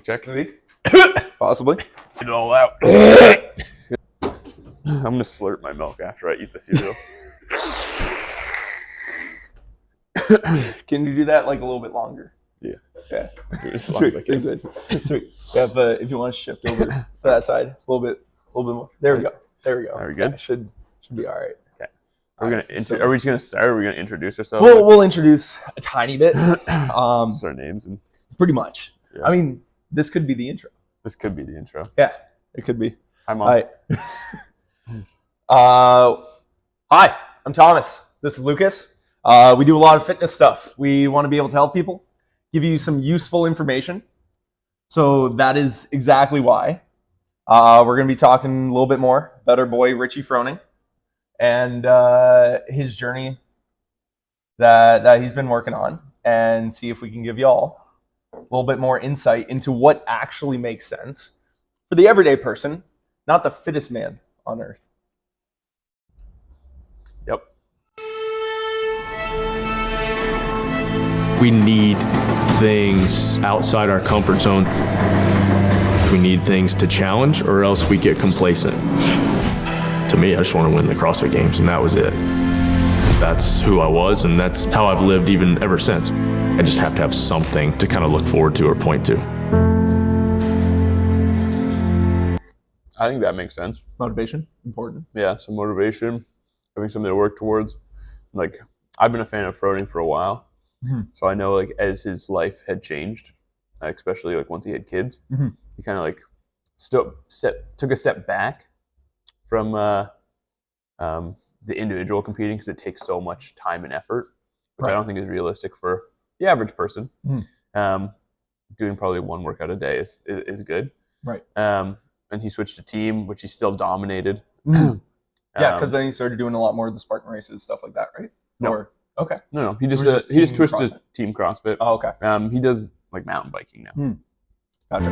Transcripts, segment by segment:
Check. Maybe. Possibly. Get it all out. I'm gonna slurp my milk after I eat the cereal. Can you do that like a little bit longer? Yeah. Sweet. If you want to shift over to that side a little bit more. There we go. Are we good? Yeah, should be all right. Okay. Are we just gonna start? Are we gonna introduce ourselves? We'll introduce a tiny bit. Just our names and pretty much. Yeah. I mean, this could be the intro. This could be the intro. Yeah, it could be. Hi, Mom. Hi, I'm Thomas. This is Lucas. We do a lot of fitness stuff. We want to be able to help people, give you some useful information. So that is exactly why. We're going to be talking a little bit more about our boy Richie Froning and his journey that he's been working on, and see if we can give y'all a little bit more insight into what actually makes sense for the everyday person, not the fittest man on earth. Yep. We need things outside our comfort zone. We need things to challenge, or else we get complacent. To me, I just want to win the CrossFit Games, and that was it. That's who I was, and that's how I've lived even ever since. I just have to have something to kind of look forward to or point to. I think that makes sense. Motivation, important. Yeah, some motivation, having something to work towards. Like, I've been a fan of Froning for a while, so I know, like, as his life had changed, especially like once he had kids, he kind of like took a step back from the individual competing, because it takes so much time and effort, which I don't think is realistic for the average person. Doing probably one workout a day is good. Right. And he switched to team, which he still dominated. Yeah, because then he started doing a lot more of the Spartan races, stuff like that, right? No. Or, okay. No, he just switched CrossFit. to team CrossFit. Oh, okay. He does like mountain biking now. Gotcha.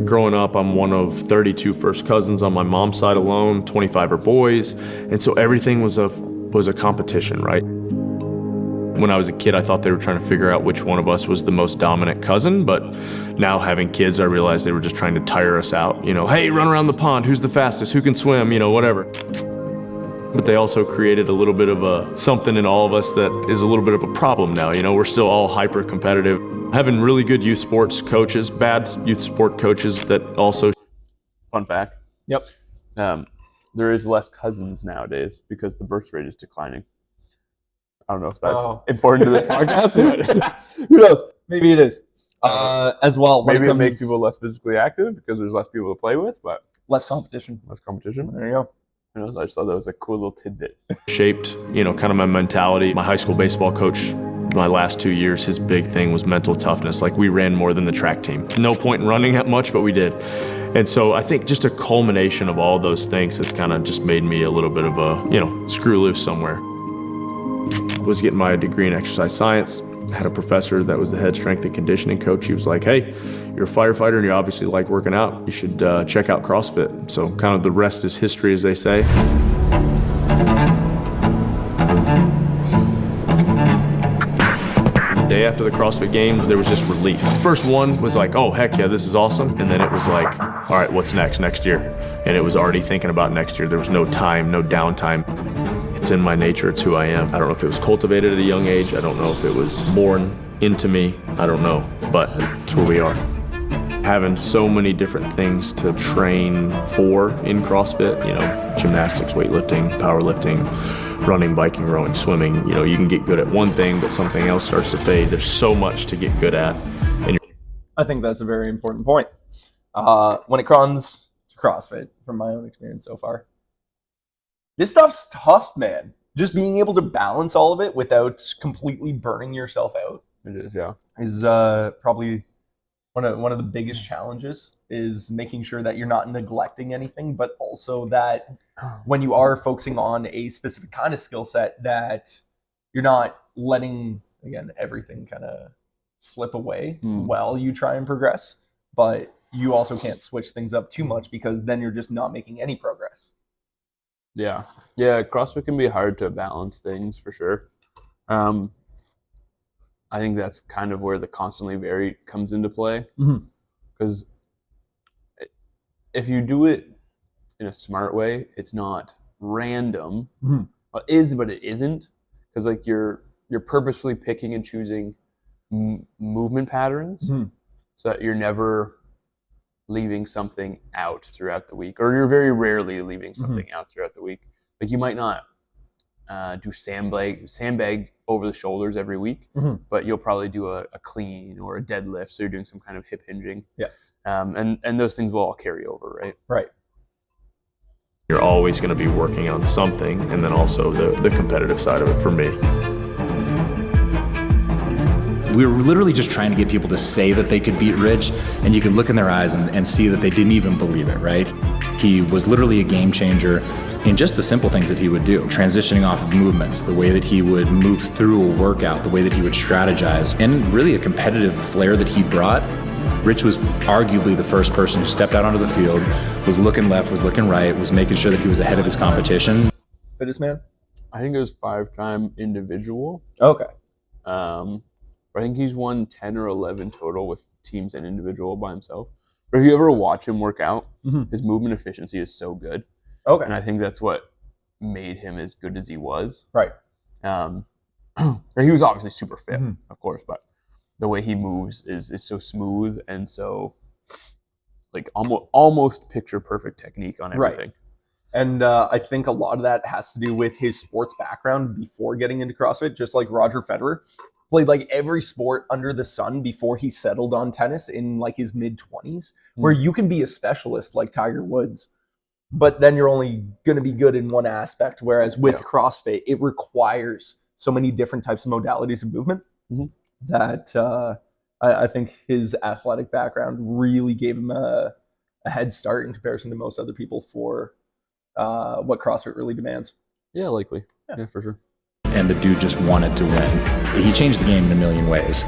Growing up, I'm one of 32 first cousins on my mom's side alone, 25 are boys, and so everything was a competition, right? When I was a kid, I thought they were trying to figure out which one of us was the most dominant cousin, but now having kids, I realized they were just trying to tire us out. You know, hey, run around the pond, who's the fastest, who can swim, you know, whatever. But they also created a little bit of something in all of us that is a little bit of a problem now. You know, we're still all hyper competitive. Having really good youth sports coaches, bad youth sport coaches that also... Fun fact. Yep. There is less cousins nowadays because the birth rate is declining. I don't know if that's important to the podcast, but who knows? Maybe it is. As well, maybe it makes people less physically active because there's less people to play with, but less competition. There you go. Who knows? I just thought that was a cool little tidbit. Shaped, you know, kind of my mentality. My high school baseball coach, my last 2 years, his big thing was mental toughness. Like, we ran more than the track team. No point in running that much, but we did. And so I think just a culmination of all those things has kind of just made me a little bit of a, you know, screw loose somewhere. Was getting my degree in exercise science. Had a professor that was the head strength and conditioning coach. He was like, hey, you're a firefighter and you obviously like working out. You should check out CrossFit. So kind of the rest is history, as they say. The day after the CrossFit Games, there was just relief. First one was like, oh, heck yeah, this is awesome. And then it was like, all right, what's next year? And it was already thinking about next year. There was no time, no downtime. It's in my nature, it's who I am. I don't know if it was cultivated at a young age. I don't know if it was born into me. I don't know, but it's who we are. Having so many different things to train for in CrossFit, you know, gymnastics, weightlifting, powerlifting, running, biking, rowing, swimming, you know, you can get good at one thing, but something else starts to fade. There's so much to get good at. I think that's a very important point. When it comes to CrossFit, from my own experience so far, this stuff's tough, man. Just being able to balance all of it without completely burning yourself out. It is, yeah. Is probably one one of the biggest challenges is making sure that you're not neglecting anything, but also that when you are focusing on a specific kind of skill set, that you're not letting, again, everything kind of slip away while you try and progress. But you also can't switch things up too much, because then you're just not making any progress. Yeah, CrossFit can be hard to balance things for sure. I think that's kind of where the constantly varied comes into play, because if you do it in a smart way, it's not random. Well, it is, but it isn't, because like you're purposefully picking and choosing movement patterns, so that you're never leaving something out throughout the week, or you're very rarely leaving something out throughout the week. Like you might not do sandbag over the shoulders every week, but you'll probably do a clean or a deadlift, so you're doing some kind of hip hinging. And those things will all carry over, Right. You're always going to be working on something, and then also the competitive side of it for me. We were literally just trying to get people to say that they could beat Rich, and you could look in their eyes and see that they didn't even believe it, right? He was literally a game changer in just the simple things that he would do, transitioning off of movements, the way that he would move through a workout, the way that he would strategize, and really a competitive flair that he brought. Rich was arguably the first person who stepped out onto the field, was looking left, was looking right, was making sure that he was ahead of his competition. Fittest man? I think it was 5-time individual. Okay. I think he's won 10 or 11 total with teams and individual by himself. But if you ever watch him work out, his movement efficiency is so good. Okay. And I think that's what made him as good as he was. Right. He was obviously super fit, of course, but the way he moves is so smooth and so like almost picture perfect technique on everything. Right. And I think a lot of that has to do with his sports background before getting into CrossFit, just like Roger Federer. Played like every sport under the sun before he settled on tennis in like his mid-20s, where you can be a specialist like Tiger Woods, but then you're only going to be good in one aspect. Whereas with CrossFit, it requires so many different types of modalities of movement that I think his athletic background really gave him a head start in comparison to most other people for what CrossFit really demands. Yeah, likely. Yeah, for sure. And the dude just wanted to win. He changed the game in a million ways.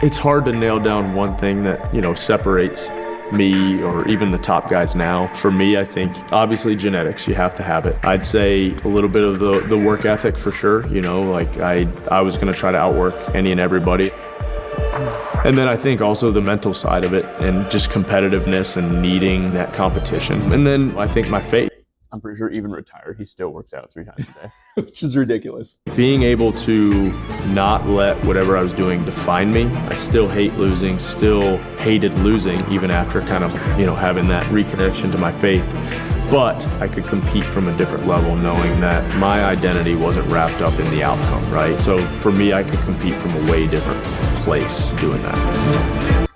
It's hard to nail down one thing that, separates me or even the top guys now. For me, I think obviously genetics, you have to have it. I'd say a little bit of the work ethic for sure. Like I was going to try to outwork any and everybody. And then I think also the mental side of it and just competitiveness and needing that competition. And then I think my faith. I'm pretty sure even retired, he still works out 3 times a day. Which is ridiculous. Being able to not let whatever I was doing define me. I still hate losing, still hated losing, even after kind of, having that reconnection to my faith. But I could compete from a different level, knowing that my identity wasn't wrapped up in the outcome, right? So for me, I could compete from a way different place doing that.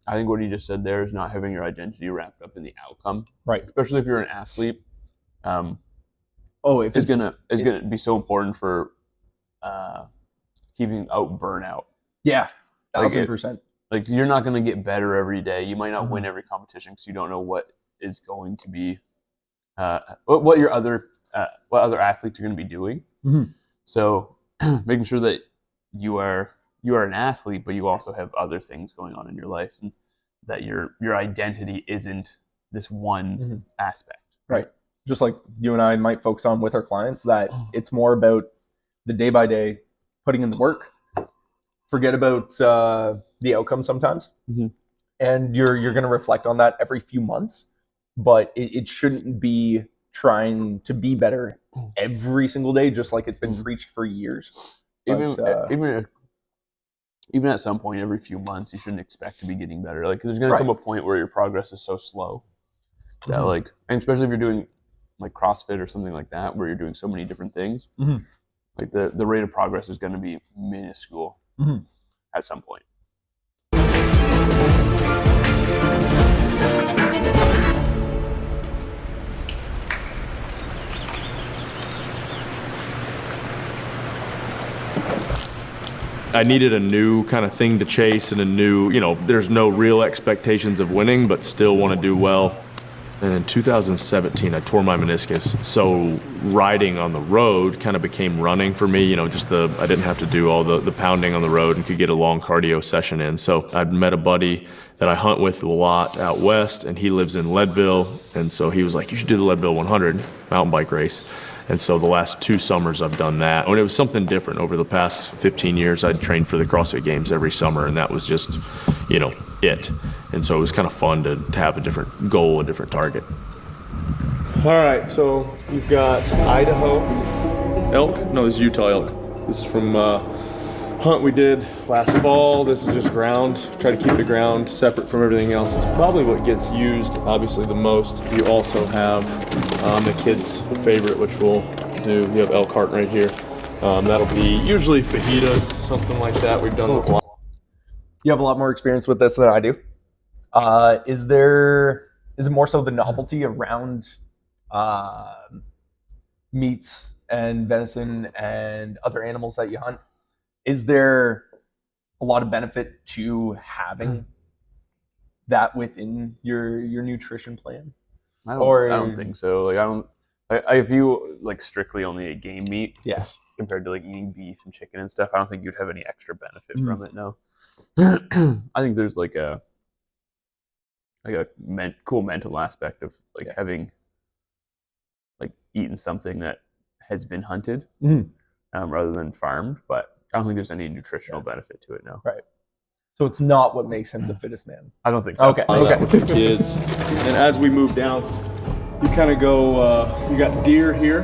I think what he just said there is not having your identity wrapped up in the outcome. Right. Especially if you're an athlete. If it's gonna be so important for keeping out burnout. Yeah, 1,000%. Like you're not gonna get better every day. You might not win every competition because you don't know what is going to be what other athletes are going to be doing. So making sure that you are an athlete, but you also have other things going on in your life, and that your identity isn't this one aspect. Right. Just like you and I might focus on with our clients, that it's more about the day by day, putting in the work. Forget about the outcome sometimes, and you're going to reflect on that every few months. But it shouldn't be trying to be better every single day, just like it's been preached for years. Even at some point, every few months, you shouldn't expect to be getting better. Like there's going to come a point where your progress is so slow that and especially if you're doing like CrossFit or something like that, where you're doing so many different things, like the rate of progress is going to be minuscule at some point. I needed a new kind of thing to chase and a new, there's no real expectations of winning, but still want to do well. And in 2017, I tore my meniscus. So riding on the road kind of became running for me. I didn't have to do all the pounding on the road and could get a long cardio session in. So I'd met a buddy that I hunt with a lot out west, and he lives in Leadville. And so he was like, you should do the Leadville 100 mountain bike race. And so the last 2 summers I've done that. And it was something different. Over the past 15 years, I'd trained for the CrossFit Games every summer, and that was just, it. And so it was kind of fun to have a different goal, a different target. All right, so we've got Idaho elk. No, this is Utah elk. This is from hunt we did last fall. This is just ground. Try to keep the ground separate from everything else. It's probably what gets used, obviously, the most. You also have the kids' favorite, which we'll do. You have elk heart right here. That'll be usually fajitas, something like that. We've done with a lot. You have a lot more experience with this than I do. Is it more so the novelty around meats and venison and other animals that you hunt? Is there a lot of benefit to having that within your nutrition plan? I don't think so. I view strictly only a game meat. Yeah. Compared to eating beef and chicken and stuff, I don't think you'd have any extra benefit from it. No. I think there's a cool mental aspect of having eaten something that has been hunted rather than farmed, but I don't think there's any nutritional benefit to it. No. Right. So it's not what makes him the fittest man. I don't think so. Okay. With the kids, and as we move down, you kind of go. You got deer here.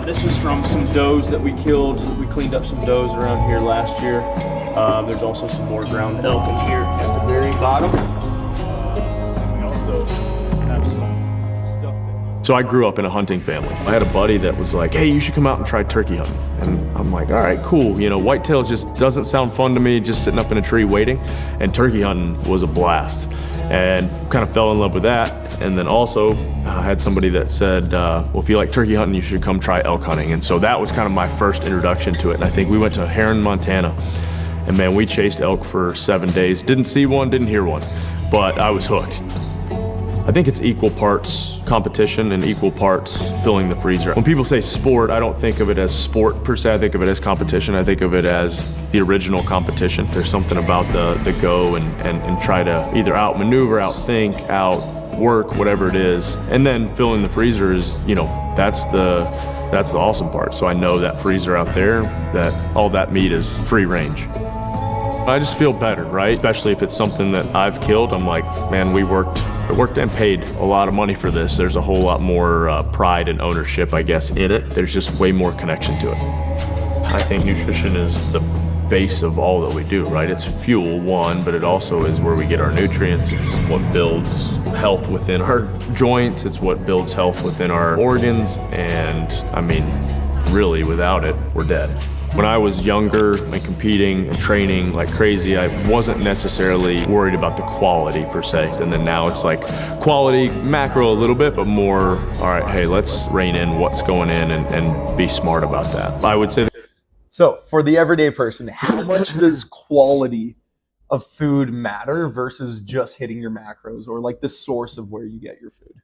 This was from some does that we killed. We cleaned up some does around here last year. There's also some more ground elk in here at the very bottom. We also have some stuff that... So I grew up in a hunting family. I had a buddy that was like, hey, you should come out and try turkey hunting. And I'm like, all right, cool. Whitetails just doesn't sound fun to me, just sitting up in a tree waiting. And turkey hunting was a blast. And kind of fell in love with that. And then also I had somebody that said, well, if you like turkey hunting, you should come try elk hunting. And so that was kind of my first introduction to it. And I think we went to Heron, Montana. And man, we chased elk for 7 days. Didn't see one, didn't hear one, but I was hooked. I think it's equal parts competition and equal parts filling the freezer. When people say sport, I don't think of it as sport per se. I think of it as competition. I think of it as the original competition. There's something about the go and try to either outmaneuver, outthink, outwork, whatever it is. And then filling the freezer is, that's the awesome part. So I know that freezer out there, that all that meat is free range. I just feel better, right? Especially if it's something that I've killed. I'm like, man, we worked and paid a lot of money for this. There's a whole lot more pride and ownership, I guess, in it. There's just way more connection to it. I think nutrition is the base of all that we do, right? It's fuel, one, but it also is where we get our nutrients. It's what builds health within our joints. It's what builds health within our organs. And I mean, really, without it, we're dead. When I was younger and competing and training like crazy, I wasn't necessarily worried about the quality per se. And then now it's like quality, macro a little bit, but more, all right, hey, let's rein in what's going in and be smart about that. I would say. So for the everyday person, how much does quality of food matter versus just hitting your macros or the source of where you get your food?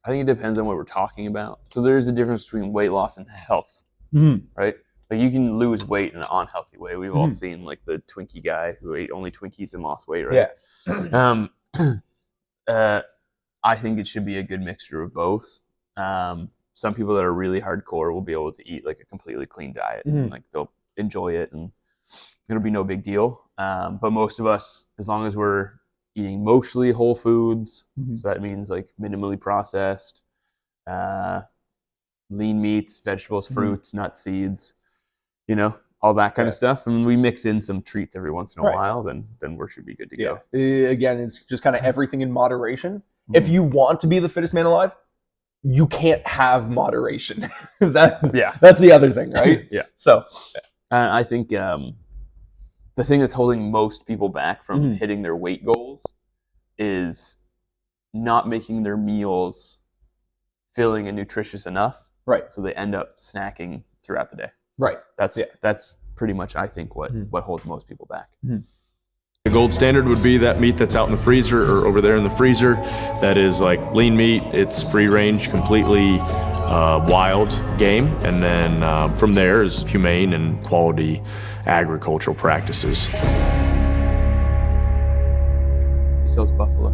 I think it depends on what we're talking about. So there's a difference between weight loss and health, right? You can lose weight in an unhealthy way. We've all seen the Twinkie guy who ate only Twinkies and lost weight, right? Yeah. I think it should be a good mixture of both. Some people that are really hardcore will be able to eat a completely clean diet and they'll enjoy it and it'll be no big deal. But most of us, as long as we're eating mostly whole foods, so that means minimally processed, lean meats, vegetables, fruits, nuts, seeds, all that kind of stuff. And we mix in some treats every once in a while, then we should be good to go. Again, it's just kind of everything in moderation. If you want to be the fittest man alive, you can't have moderation. That's the other thing, right? Yeah. So I think the thing that's holding most people back from hitting their weight goals is not making their meals filling and nutritious enough. Right. So they end up snacking throughout the day. Right. That's pretty much, I think, what holds most people back. The gold standard would be that meat that's out in the freezer or over there in the freezer. That is like lean meat. It's free range, completely wild game. And then from there is humane and quality agricultural practices. He sells buffalo.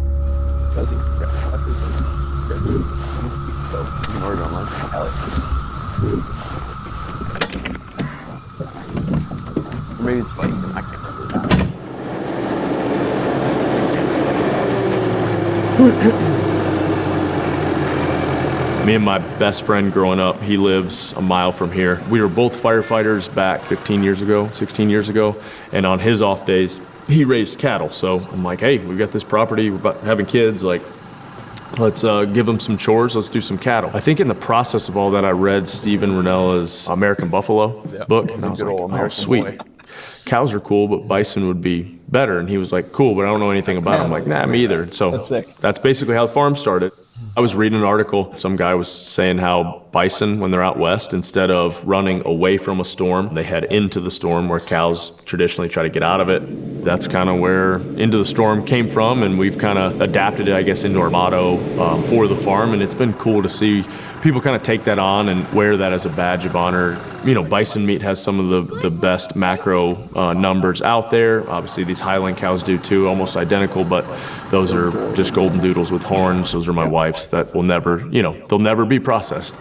Does he? Yeah, that's what he sells. So you can order it online. Or maybe it's bison. I can't remember. Me and my best friend growing up, he lives a mile from here. We were both firefighters back 15 years ago, 16 years ago, and on his off days, he raised cattle. So I'm like, hey, we've got this property, we're about having kids, like, let's give them some chores, let's do some cattle. I think in the process of all that, I read Stephen Rinella's American Buffalo book, and I was like, oh, sweet. Cows are cool, but bison would be better. And he was like, cool, but I don't know anything about it. I'm like, nah, me either. So that's basically how the farm started. I was reading an article. Some guy was saying how bison, when they're out west, instead of running away from a storm, they head into the storm, where cows traditionally try to get out of it. That's kind of where Into the Storm came from, and we've kind of adapted it, I guess, into our motto for the farm. And it's been cool to see people kind of take that on and wear that as a badge of honor. You know, bison meat has some of the best macro numbers out there. Obviously, these Highland cows do too, almost identical, but those are just golden doodles with horns. Those are my wife's that will never, you know, they'll never be processed.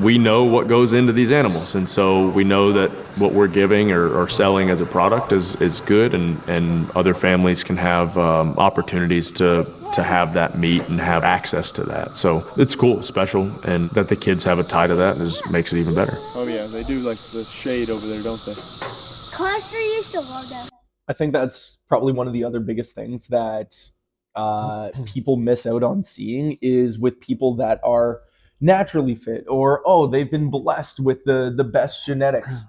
We know what goes into these animals, and so we know that what we're giving or selling as a product is good, and other families can have opportunities to have that meat and have access to that. So it's cool, special, and that the kids have a tie to that makes it even better. Oh yeah, they do like the shade over there, don't they? Cluster used to love that. I think that's probably one of the other biggest things that people miss out on seeing is with people that are naturally fit, or they've been blessed with the best genetics.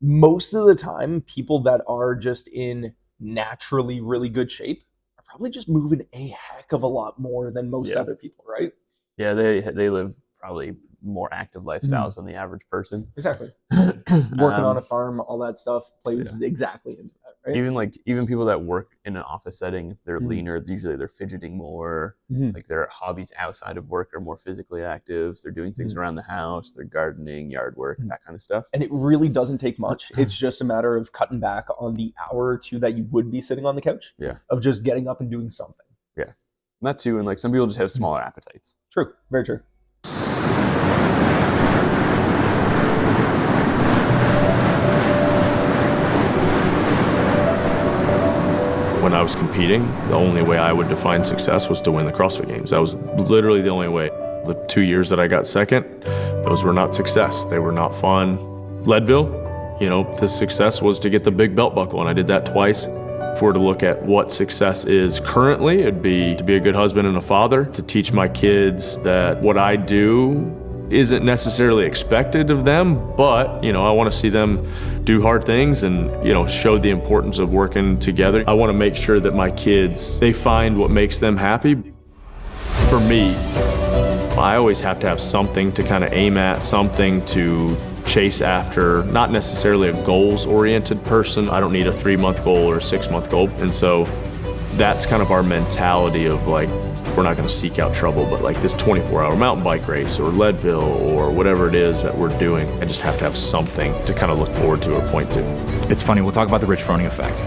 Most of the time, people that are just in naturally really good shape are probably just moving a heck of a lot more than most other people, right? Yeah, they live probably more active lifestyles than the average person. Exactly. Working on a farm, all that stuff plays exactly into that, right? Even people that work in an office setting, if they're leaner, usually they're fidgeting more. Like their hobbies outside of work are more physically active. They're doing things around the house. They're gardening, yard work, that kind of stuff. And it really doesn't take much. It's just a matter of cutting back on the hour or two that you would be sitting on the couch. Yeah. Of just getting up and doing something. Yeah. That too, and like some people just have smaller appetites. True. Very true. When I was competing, the only way I would define success was to win the CrossFit Games. That was literally the only way. The 2 years that I got second, those were not success. They were not fun. Leadville, you know, the success was to get the big belt buckle, and I did that twice. If we're to look at what success is currently, it'd be to be a good husband and a father, to teach my kids that what I do isn't necessarily expected of them, but, you know, I want to see them do hard things and, you know, show the importance of working together. I want to make sure that my kids, they find what makes them happy. For me, I always have to have something to kind of aim at, something to chase after, not necessarily a goals-oriented person. I don't need a 3-month goal or a 6-month goal. And so that's kind of our mentality of like, we're not going to seek out trouble, but like this 24-hour mountain bike race or Leadville or whatever it is that we're doing, I just have to have something to kind of look forward to or point to. It's funny, we'll talk about the Rich Froning effect.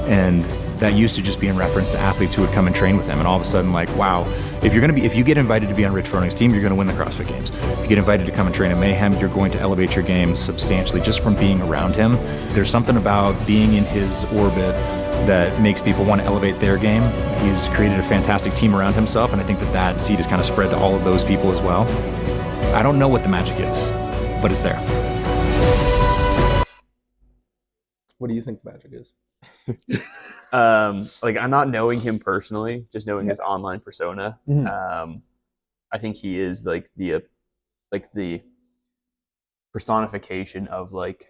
And that used to just be in reference to athletes who would come and train with him. And all of a sudden, like, wow, if you get invited to be on Rich Froning's team, you're going to win the CrossFit Games. If you get invited to come and train at Mayhem, you're going to elevate your game substantially just from being around him. There's something about being in his orbit that makes people want to elevate their game. He's created a fantastic team around himself, and I think that seed is kind of spread to all of those people as well. I don't know what the magic is, but it's there. What do you think the magic is? Like I'm not knowing him personally, just knowing his online persona. I think he is like the personification of like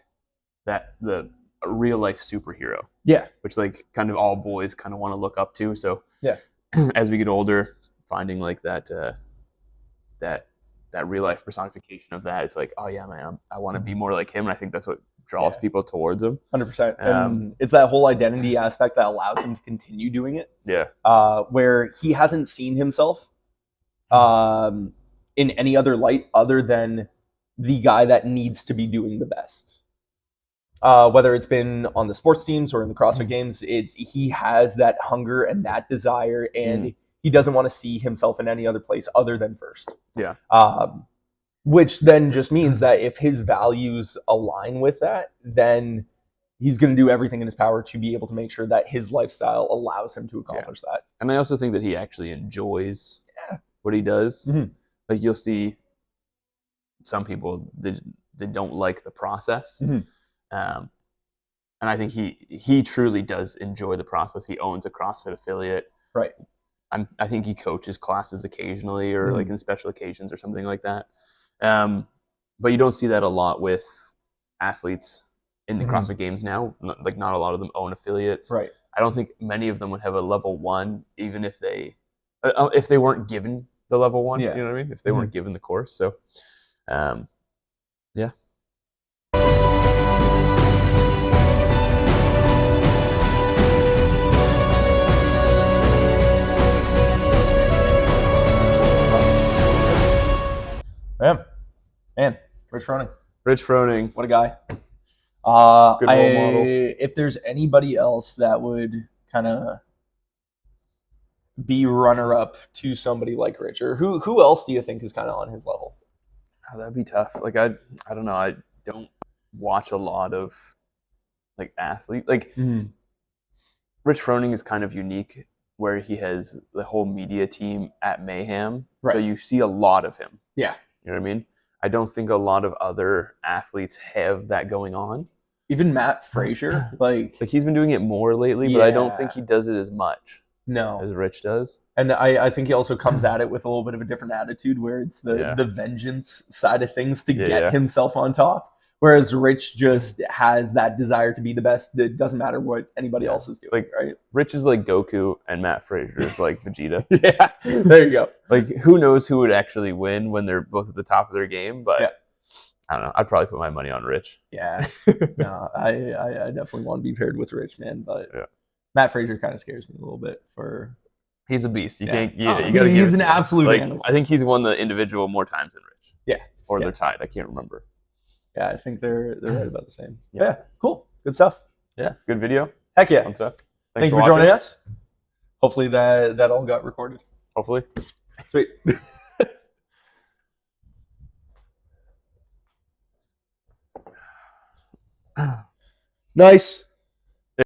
the real life superhero. Yeah. Which like kind of all boys kind of want to look up to. So yeah, as we get older, finding like that that real life personification of that. It's like, oh yeah, man, I want to be more like him, and I think that's what draws people towards him. 100%. And it's that whole identity aspect that allows him to continue doing it. Yeah. Where he hasn't seen himself in any other light other than the guy that needs to be doing the best. Whether it's been on the sports teams or in the CrossFit Games, he has that hunger and that desire, and he doesn't want to see himself in any other place other than first. Yeah. Which then just means that if his values align with that, then he's going to do everything in his power to be able to make sure that his lifestyle allows him to accomplish that. And I also think that he actually enjoys what he does. Like you'll see some people that don't like the process. And I think he truly does enjoy the process. He owns a CrossFit affiliate. Right. I think he coaches classes occasionally or like in special occasions or something like that. But you don't see that a lot with athletes in the CrossFit Games now. Like not a lot of them own affiliates. Right. I don't think many of them would have a level 1, even if they weren't given the level 1. Yeah. You know what I mean? If they weren't given the course. So, yeah. Man, Rich Froning. Rich Froning. What a guy. Good role model. If there's anybody else that would kind of be runner-up to somebody like Rich, or who else do you think is kind of on his level? Oh, that'd be tough. Like I don't know. I don't watch a lot of like athlete. Like Rich Froning is kind of unique, where he has the whole media team at Mayhem, so you see a lot of him. Yeah, you know what I mean. I don't think a lot of other athletes have that going on. Even Matt Frazier, like he's been doing it more lately, but I don't think he does it as much. No, as Rich does. And I think he also comes at it with a little bit of a different attitude, where it's the vengeance side of things to get himself on top. Whereas Rich just has that desire to be the best. It doesn't matter what anybody else is doing. Like, right? Rich is like Goku, and Matt Frazier is like Vegeta. Yeah, there you go. Like, who knows who would actually win when they're both at the top of their game? But I don't know. I'd probably put my money on Rich. Yeah, no, I definitely want to be paired with Rich, man. But Matt Frazier kind of scares me a little bit. He's a beast. You can't. You gotta give he's it an to him. absolute like, animal. I think he's won the individual more times than Rich. Yeah, or they're tied. I can't remember. Yeah, I think they're right about the same. Yeah, cool, good stuff. Yeah, good video. Heck yeah, fun stuff. Thank you for joining us. Hopefully that all got recorded. Hopefully, sweet. Nice.